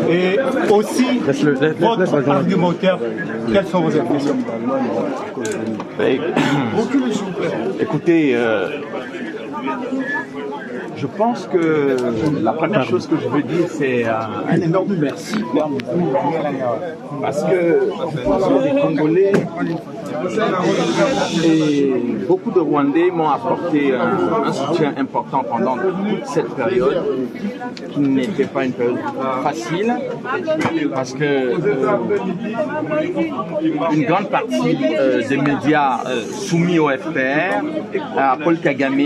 Et aussi, votre argumentaire, quelles sont vos impressions? Écoutez, je pense que la première chose que je veux dire, c'est un énorme merci. Parce que les Congolais et beaucoup de Rwandais m'ont apporté un soutien important pendant toute cette période, qui n'était pas une période facile, parce que une grande partie des médias soumis au FPR, à Paul Kagame,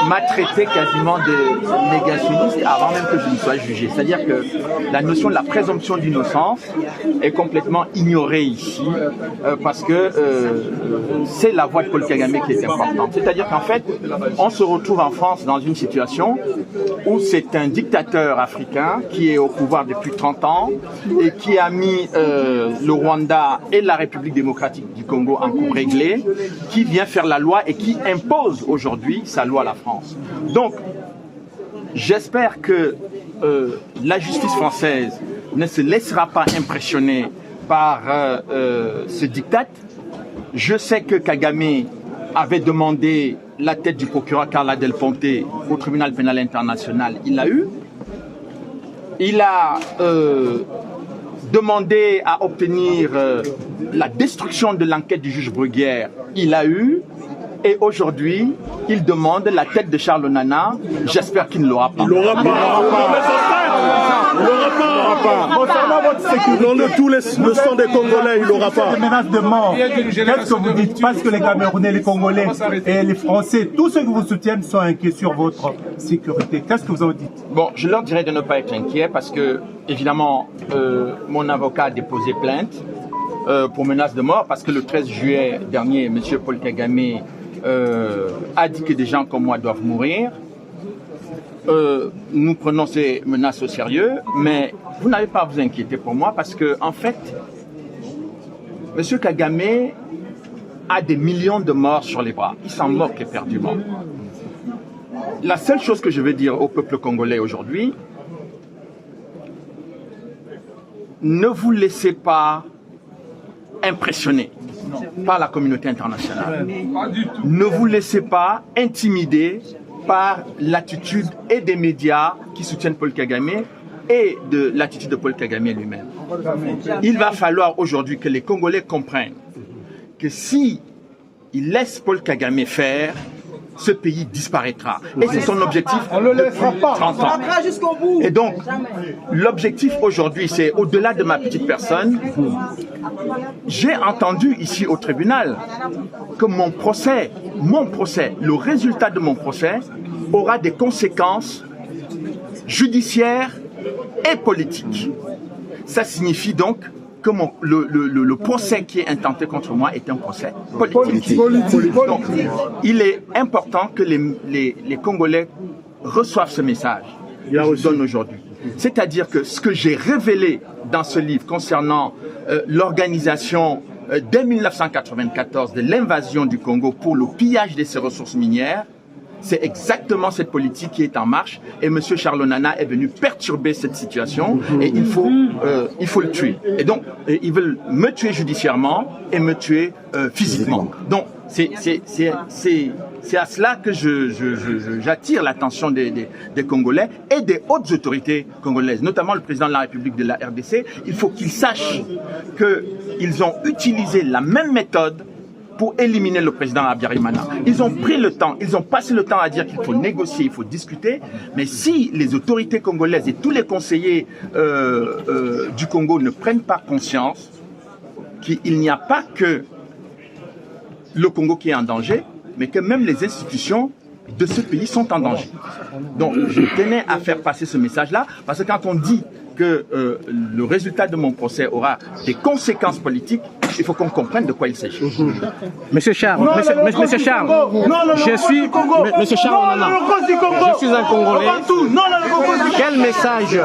m'a traité quasiment de négationniste avant même que je ne sois jugé. C'est-à-dire que la notion de la présomption d'innocence est complètement ignorée ici, parce que c'est la voix de Paul Kagame qui est importante. C'est-à-dire qu'en fait, on se retrouve en France dans une situation où c'est un dictateur africain qui est au pouvoir depuis 30 ans et qui a mis le Rwanda et la République démocratique du Congo en cours réglé, qui vient faire la loi et qui impose aujourd'hui sa loi à la France. Donc, j'espère que la justice française ne se laissera pas impressionner par ce diktat. Je sais que Kagame avait demandé la tête du procureur Carla Del Ponte au tribunal pénal international. Il l'a eu. Il a demandé à obtenir la destruction de l'enquête du juge Bruguière. Il l'a eu. Et aujourd'hui, il demande la tête de Charles Onana. J'espère qu'il ne l'aura pas. Il l'aura pas. Il l'aura pas. Concernant votre sécurité, dans tous les leçons des Congolais, il l'aura pas. Les menaces de mort, qu'est-ce que vous dites? Parce que les Camerounais, les Congolais et les Français, tous ceux qui vous soutiennent sont inquiets sur votre sécurité. Qu'est-ce que vous en dites? Bon, je leur dirais de ne pas être inquiets parce que, évidemment, mon avocat a déposé plainte pour menace de mort parce que le 13 juillet dernier, M. Paul Kagame a dit que des gens comme moi doivent mourir. Nous prenons ces menaces au sérieux, mais vous n'avez pas à vous inquiéter pour moi parce que, en fait, M. Kagame a des millions de morts sur les bras. Il s'en moque éperdument. La seule chose que je veux dire au peuple congolais aujourd'hui, ne vous laissez pas impressionner par la communauté internationale. Ne vous laissez pas intimider par l'attitude et des médias qui soutiennent Paul Kagame et de l'attitude de Paul Kagame lui-même. Il va falloir aujourd'hui que les Congolais comprennent que si ils laissent Paul Kagame faire, ce pays disparaîtra. Et c'est son objectif depuis 30 ans. Et donc, l'objectif aujourd'hui, c'est au-delà de ma petite personne, j'ai entendu ici au tribunal que mon procès, le résultat de mon procès aura des conséquences judiciaires et politiques. Ça signifie donc que le procès qui est intenté contre moi est un procès politique. Donc, il est important que les Congolais reçoivent ce message que je donne aujourd'hui. C'est-à-dire que ce que j'ai révélé dans ce livre concernant l'organisation dès 1994 de l'invasion du Congo pour le pillage de ses ressources minières, c'est exactement cette politique qui est en marche et M. Charles Onana est venu perturber cette situation et il faut le tuer. Et donc, ils veulent me tuer judiciairement et me tuer physiquement. Donc, c'est à cela que j'attire l'attention des Congolais et des hautes autorités congolaises, notamment le président de la République de la RDC. Il faut qu'ils sachent qu'ils ont utilisé la même méthode pour éliminer le président Habyarimana. Ils ont pris le temps, ils ont passé le temps à dire qu'il faut négocier, il faut discuter, mais si les autorités congolaises et tous les conseillers du Congo ne prennent pas conscience qu'il n'y a pas que le Congo qui est en danger, mais que même les institutions de ce pays sont en danger. Donc je tenais à faire passer ce message-là, parce que quand on dit que le résultat de mon procès aura des conséquences politiques, il faut qu'on comprenne de quoi il s'agit. Monsieur Charles, Monsieur Charles, je suis Monsieur Charles Onana. Je suis un Congolais. Quel message